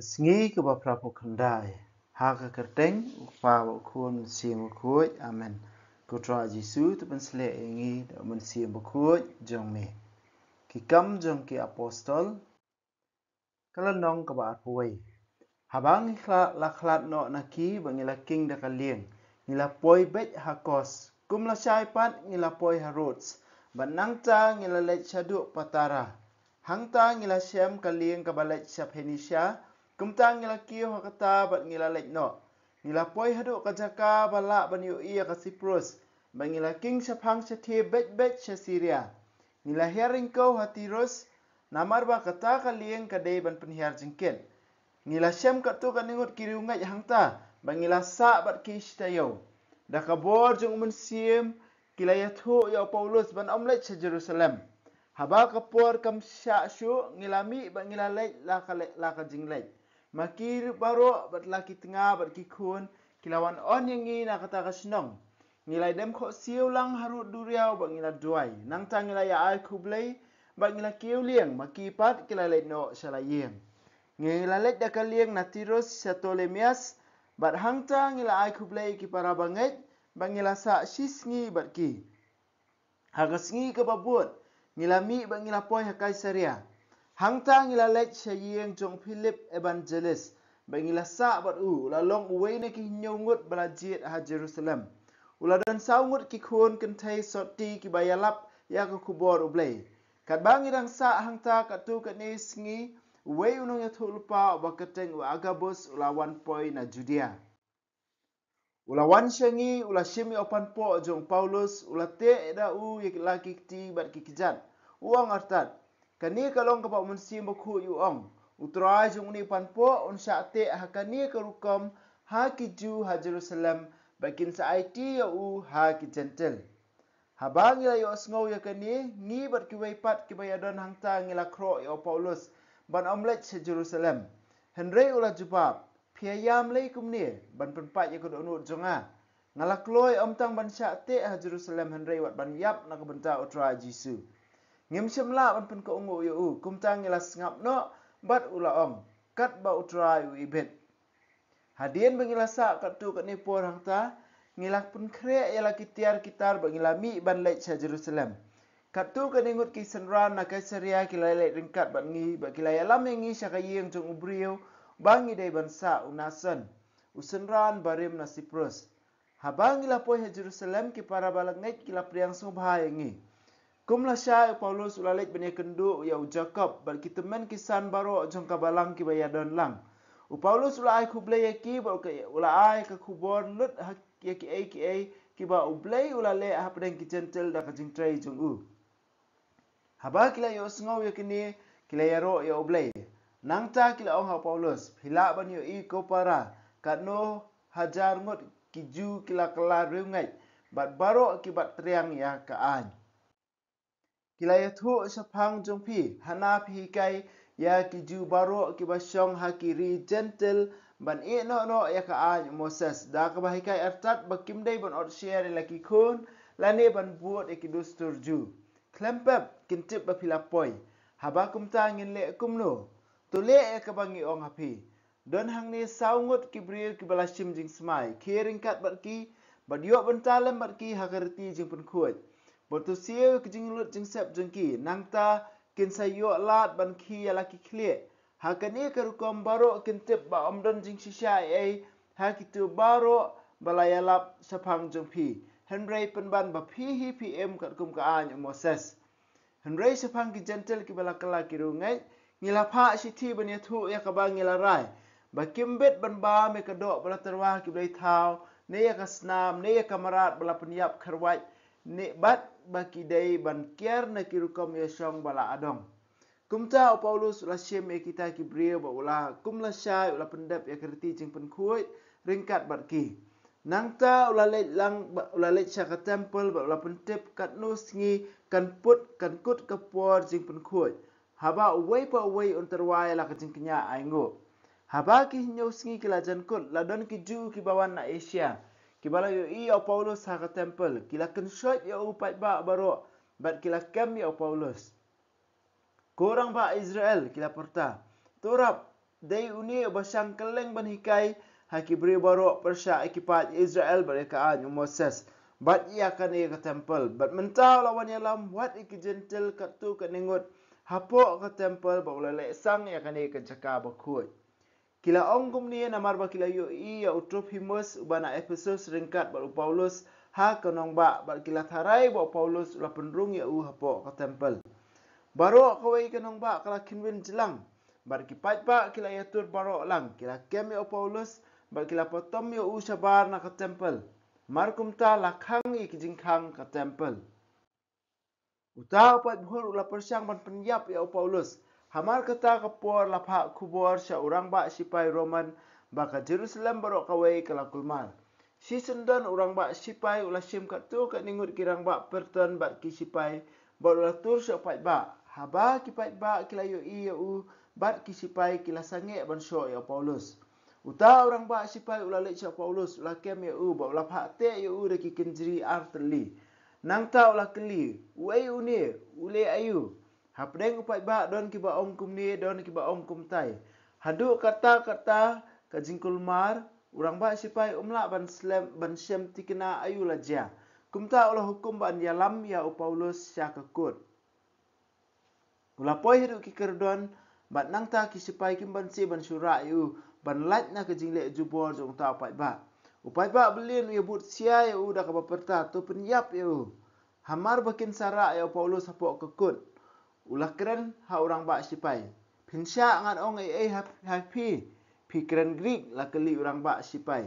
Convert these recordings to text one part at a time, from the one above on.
Sengi ke bapa kendai, hak kerteng upa kun siang kuat, amen. Kutra Yesus tu penselek ingi dak men siang kuat jong me. Kikam jong ki apostol kalau nong ke ba puai. Habang la khlat no naki bangila king dak lieng. Ngila poi bet hakos, kum la syai pat ngila poi harots. Banang ta ngila lech syaduk patara. Hang ta ngila syam kalieng ke balech syaphenisha. Kumta ngila kiyo hakata bat ngila lech no. Ngila poi haduk kajaka balak ban yu iya ka Cyprus. Ba ngila king syapang syati bet syasiria. Ngila hering kau hatirus. Namar ba kata kalieng kadai ban penhiar jengket. Ngila syam kat tu kan ningut kiri ungat hangta. Ba ngila sa bat kish tayo. Da kabor jeng umun siem. Kila yathu ya Paulus ban omlet sa Jerusalem. Haba kapor kam syak syuk ngilami ba ngila lek la ka jinglek. Makir baro bat laki tengah bat kikun. Kilawan on yang ngi na kata kasinong. Ngilai dem kok siu lang harut duriau ba ngila duai. Nang ta ngila ya ai kublai ba ngila kiu liang makipat kila lek no salayeng. Ngila lek da kalieng na tirus sa Ptolemias bat hangta ngila ai kublai ki para banget ba ngila sa sisngi bat ki. Hagasngi ke babut ngilami ba ngila poi ha Kaisaria. Hangta ngila lek syayeng jong Philip Evangelist ba ngila sa bat la long uwei na ki nyongut balajit ha Jerusalem. Ula dan saungut ki khun kentai soti ki bayalap ya ke kubor ublei. Kat bang idang sa hangta kat tu kat ni sngi uwei unong ya tu lupa ba keteng wa Agabus ulawan poi na Judea. Ulawan syangi ula syimi opan po jong Paulus ula te da u yek laki ti bat ki kijat. Uang artat. Kani kalong kapak munsim baku yu ong. Utrai jong ni pan po un syakte ha kani ke rukam ha ki Ju ha Jerusalem bakin sa IT ya u ha ki gentle. Habang ila yo sngau ya kani ngi bat ki weipat ki bayadon hangta ngila kro ya Paulus ban omlet sa Jerusalem. Henry ula jubab. Piayam lei kumni ban penpat ya kudu unut jonga. Ngalak loy omtang ban syakte ha Jerusalem Henry wat ban yap na kebenta utra Jisu. Ngim syamla ban pen ko ungu ya u kumtang ngila sngap no bat ula ong kat ba utra yu ibet. Hadien bangila sa kat tu kat ni por hangta ngilak pun krek ya laki tiar kitar bangila mi ban lech sa Jerusalem. Kat tu kan ingut ki senran na Kaisaria kila lek ringkat bat ngi ba kila yalam yang ngi syakayeng jong ubriu bangi dai bansa unasan. Usenran barim na Cyprus. Habang ngila poi ha Jerusalem ki para balangait kila priang subha yang ngi. Kumla syai Paulus ulalek bani kendu ya Jacob bal kita men kisan baro jong kabalang ki bayadon lang. Paulus ulai kublai ki ba ulai ka kubor lut ya ki ba ublai ulale ha pedeng ki gentle da ka jingtrai jong u. Haba kila yo sngau ya kini kila ya ro ya ublai. Nang ta kila ong ha Paulus hila ban yo i ko para kat no hajar ngot ki Ju kila kelar rungai bat baro ki bat triang ya ka an. Kila ya thu sapang jong pi hana pi kai ya ki Ju baro ki basyong ha ki ri gentle ban e no ya ka an Moses da ka bahikai artat bakim dai ban ot share la ki khun la ne ban buat e ki dustur Ju klempep kintip ba pilapoi haba kum ta ngin le kum no to le e ka bangi ong hapi don hang ni saungut ki bril ki balashim jing smai kering kat bat ki badio bentalem bat ki hakarti jing pun khuat botu siu ki jing lut jing sep jing ki nangta kin sayo lat ban ki ala ki khle hakani ka rukom baro kintip ba omdon jing shisha e ha ki tu baro balayalap sapang jong pi Henry penban ba phi PM kat kum ka an Moses. Henry sapang ki gentle ki balakala ki rungai ngila pha sithi ban yathu ya ka ba ngila rai. Ba kimbet ban ba me ka do bala terwah ki blai thau ne ya ka snam ne ya kamarat bala penyap kharwat ne bat ba ki dai ban kiar na ki rukom ya syong bala adong. Kumta Paulus ula syem e kita ki brio ba ula kumla syai ula pendap ya kerti jing pen khuit ringkat bat ki. Nangta ulalet syaka temple ba ula pentip kat nus ngi kan put kan kut kapor jing pen khuit. Haba uwei pa uwei unterwai la kajing kenya aingo. Haba ki nyos ngi kila jan kut la don ki Ju ki bawan na Asia. Ki bala yo i Paulus ha ka temple kila kan shot ya upat ba baro bat kila kem ya Paulus. Korang ba Israel kila perta. Torap Day uni basang keleng ban hikai haki beri barok persya ekipat Israel berkaan Moses. Bat ia kan ia ke temple. Bat mentau lawan yalam wat iki gentle katu keningut. Hapok ke temple baula lek sang ia kan ia ke cakap bakut. Kila ongkum ni namar ba kila yu ia Trophimus ubana Ephesus ringkat baru Paulus ha kenong ba kila tharai ba Paulus ula penrung ya hapok ke temple. Baru kawai kenong ba kala kinwin jelang. Bar kipat ba kila yatur barok lang. Kila kem ya Paulus. Bar kila potom ya sabar na ke temple. Markum ta lakhang i kijingkhang ke temple. Uta pat bhur ula persyang ban penyap ya Paulus. Hamar kata kapor lapha kubor sya orang ba sipai Roman. Baka Jerusalem barok kawai kala kulmar. Si sendan orang ba sipai ula sim kat tu kat ningut kirang ba perton bat ki sipai. Bar ula tur sya pat ba. Haba kipat ba kila yu i bat ki sipai kila sange ban syo ya Paulus. Uta orang ba sipai ula lek sya Paulus ula kem ya ba ula phak te ya de ki kenjri arteli. Nang ta ula keli uai uni ule ayu. Hapdeng upat ba don ki ba ongkum ni don ki ba ongkum tai. Hadu kata-kata ka jingkul mar orang ba sipai umla ban slam ban syam tikena ayu laja. Kumta ula hukum ban yalam ya Paulus sya kekut. Ula poi hidup ki kerdon bat nang ta ki sipai kim ban si ban syura yu ban lat na ke jingle jubor jong ta upai ba. Upai ba belin yu but sia yu dah ka baperta tu penyap yu. Hamar bakin sara ya Paulus hapok kekut. Ulah keren ha orang ba sipai. Pinsya ngan ong happy. Pi keren Greek la keli orang ba sipai.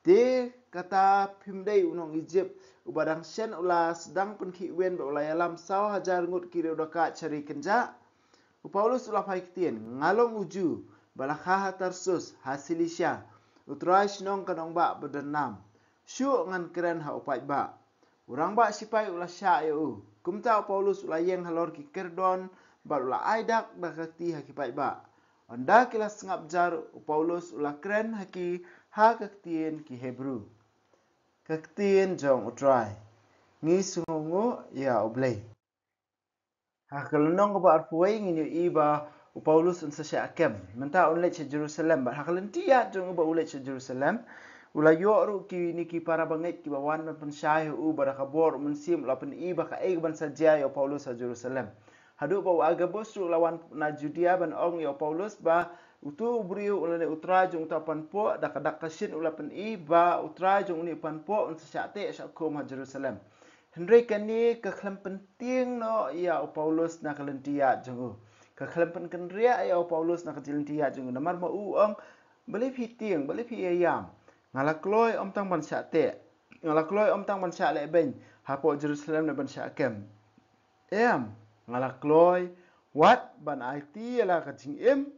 Te kata pimdai unong Egypt ubadang sen ula sedang penki wen ula yalam saw hajar ngut kiri udaka cari kenja. Paulus ula pai kitien ngalong uju balakha Tarsus Hasilisha utrai sinong kanong ba berdenam. Syuk ngan keren ha upai ba. Urang ba sipai ula sya yu. Kumta Paulus ula yeng halor ki kerdon ba ula aidak bakati hakipai ba. Anda kila sengap jar Paulus ula keren haki ha kaktien ki Hebrew. Kaktien jong utrai. Ngi sungungu ya oblay. Ha kalunong ko ba arpuay nginyo iba Paulus unsa siya akem. Menta ulit sa Jerusalem. Ba hakalentiya jong ba ulit sa Jerusalem. Ula yoru ki niki para bangit ki bawan man pensyai bara kabor mensim la pen iba ka eg ban saja ya Paulus sa Jerusalem. Hadu ba agabos lawan na Judea ban ong ya Paulus ba utu brio ula ne utra jong ta panpo dak dak kasin ula pen iba utra jong ni panpo un sa te sa kom Jerusalem. Henry kani ka khlem penting no ya Paulus na kalentia jong ka khlem pen kenria ya Paulus na kalentia jong namar ma ong beli piting beli pi ayam. Ngala kloy om tang ban sya te. Ngala kloy om tang ban sya le ben. Hapo Jerusalem na ban sya kem. Ngala kloy wat ban IT la ka jing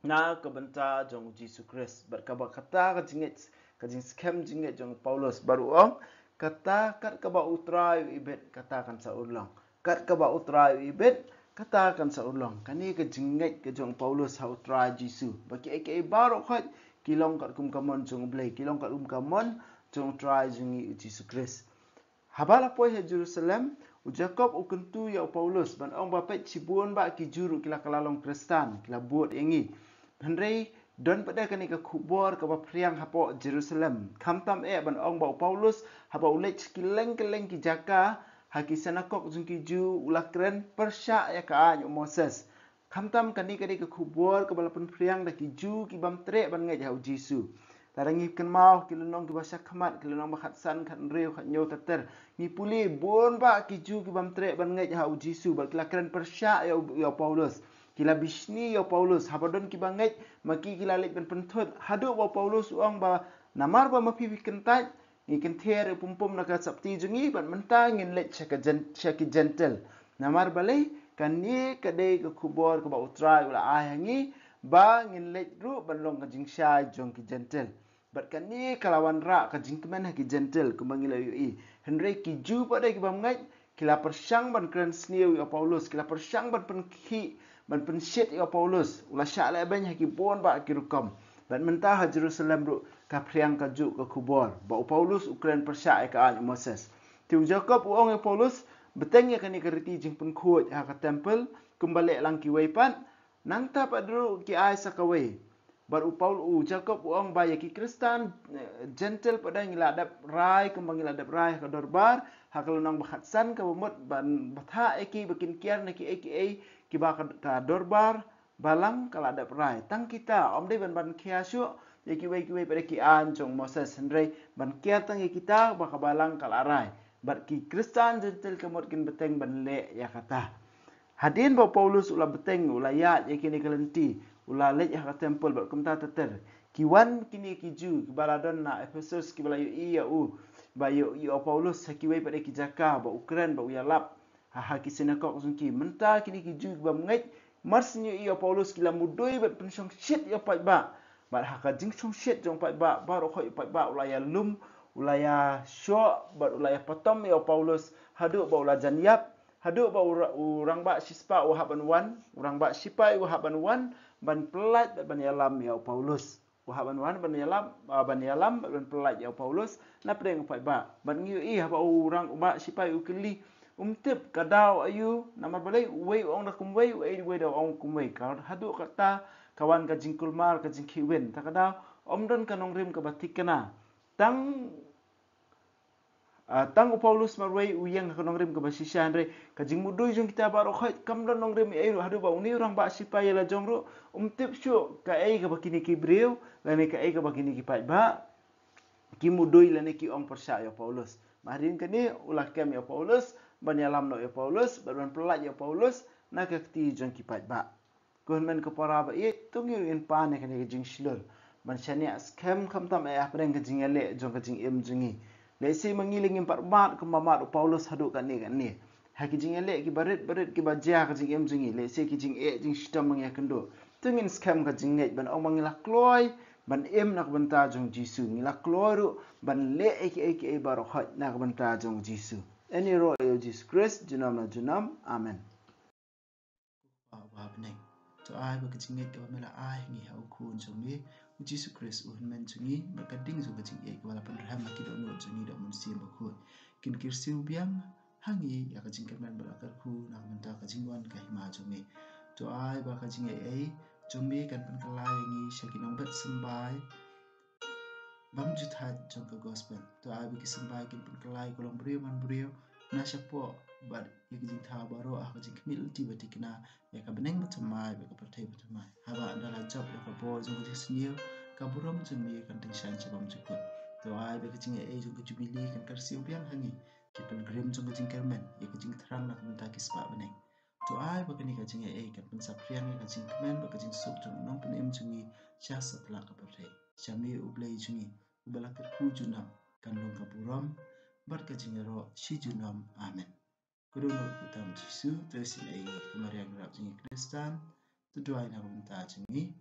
na ka banta jong Jesus Christ. Bar ka ba kata ka jingit ka jing scam jingit jong Paulus baru om kata kat ka ba utrai ibet katakan sa ulang. Kat ka ba utrai ibet katakan sa ulang. Kani ka jingit ka jong Paulus ha utrai Jesus. Baki ai baru khat kilong kat kum kamon jong blay kilong kat kum kamon jong try jong Jesus Christ. Habala poi ha Jerusalem u Jacob u kentu ya Paulus ban ong ba pet cibuan ba ki juru kila kalalong Kristan kila buat yengi. Henry don pada kani ka kubor ka ba priang hapo Jerusalem. Kamtam ban ong ba Paulus haba ulet kileng-keleng ki jaka haki sanakok jong ki ju ula keren persya ya ka Moses. Kamtam kani ke kubur ke balapan priang dah kiju ki bam trek ban ngai jau Jisu. Tarangi ken mau ki lenong ki basa khamat ki lenong bakhat san khat reu khat nyau tater. Ni puli bon ba kiju ki bam trek ban ngai jau Jisu bal kila keren persya ya Paulus. Kila bisni ya Paulus habadon ki bangai maki kila lek ban pentut hadu ba Paulus uang ba namar ba mapi kentat ni kenther pumpum nak sapti jungi ban mentangin lek syaki gentle. Namar balai kani kadai ke kubur ke ba utrai ula ayangi ba ngin let ru banlong ka jingsha jong ki gentle bat kani kalawan ra ka jingkemen ki gentle kumangila ui Henry ki ju pada ki bamngai kila persyang ban kren sniu ya Paulus kila persyang ban penki ban penshit ya Paulus ula syak la ban ki bon ba ki rukom ban mentah Jerusalem ru ka priang ka ju ka kubur ba Paulus ukren persyak ka an Moses tiu Jacob uong ya Paulus beteng ya kani keriti jing pun kuat ha ka temple kembali lang ki waipan nang ta padru ki ai sakawe baru Paul Jacob uang baya ki Kristen gentle pada ngiladap rai kembang ngiladap rai ka dorbar hakal nang bakhatsan ka bumut ban batha eki bakin kiar neki eki ki ba ka dorbar balang kaladap rai tang kita om dei ban kiasu eki wei pada ki an jong Moses hendrei ban kiar tang kita ba ka balang kalarai bat ki Kristen gentle kemot kin beteng ban le ya kata hadin ba Paulus ulah beteng ulah ya eki ni kelenti ulah lej ha temple bat kumta teter kiwan kini kiju baladon na Ephesus ki balayu iya ba yo Paulus hakiwei pada ki jaka ba Ukraine ba uyalap ha ki sinakok sunki menta kini kiju ba mngait marsnyu iya Paulus kila mudoi bat pensong shit ya pai ba ha ka jing song shit jong pai ba ro khoi pai ba ulah ya lum ulah ya sho bat ulah ya potom ya Paulus hadu ba ulah janyap hadu ba urang ba sispa wahaban wan urang ba sipai wahaban wan ban pelat ban yalam ya Paulus wahaban wan ban yalam ban pelat ya Paulus na preng pai ba ban ngiu ba urang ba sipai ukili tip kadau ayu nama balai wei ong da kumwei wei da ong kumwei ka hadu kata kawan ka jingkul mar ka jingkiwen ta kadau don kanong rim ka batik kana tang tang Paulus marwei uyang ka nong rim ka basisyan re ka jing mudui jong kita baro khoi kam don nong rim ei hadu ba uni orang ba sipai la jong ro tip shu ka ei ka bakini ki breu la ne ka ei ka bakini ki pai ba ki mudui la ne ki ong persya ya Paulus marin kani ulah kem ya Paulus ban yalam no ya Paulus ban pelat ya Paulus na ka ti jong ki pai ba kun men ka para ba ye tung yu in pa ne ka ne jing shilur ban shania scam kham tam e apreng ka jing ele jong ka jing em jingi lesi mengiling impar mat ke mamat Paulus hadu kan ni haki jing ele ki barit ki bajia ka jing em jingi lesi ki jing jing sistem meng ya kendo tungin scam ka jing net ban ong mangila kloy ban em nak benta jong Jisu ngila kloy ru ban le eki baro khat nak benta jong Jisu any ro yo Jesus Christ junam na junam amen ba bnei to ai ba ka jing net ka mela ai ngi hau kun jong ni Jesus Christ men jungi makading zo gajing e wala pan raham ki do no jungi do mun sim ko kin kirsiu biang hangi ya kajing kemen berakar ku na menta kajing wan ka hima jungi to ai ba kajing e jombe kan pan kalai ngi shakinong bet sembai bam juthat jong ka gospel to ai bi sembai kin pan kalai kolong brio man brio na shapo bar ya kajing tha baro a kajing kmil ti batikna ya ka beneng batamai ba ka pathai batamai haba andala job ya ka bo jong jisniu kaburam jengni kan ting shan chabam jukut to ai be kaching e jung jubili kan karsiu biang hangi kipan grim jung kaching kermen ye kaching thrang nak menta kispa beneng to ai be kani kaching e kan pen sapriang ye kaching kemen be kaching suk jung nong pen em jungi cha satla ka pathe chami ublei jungi ubala ker ku junam kan long kaburam bar kaching ro shi junam amen kudono utam jisu tesin ai kumariang rap jungi kristan tu doai na menta jungi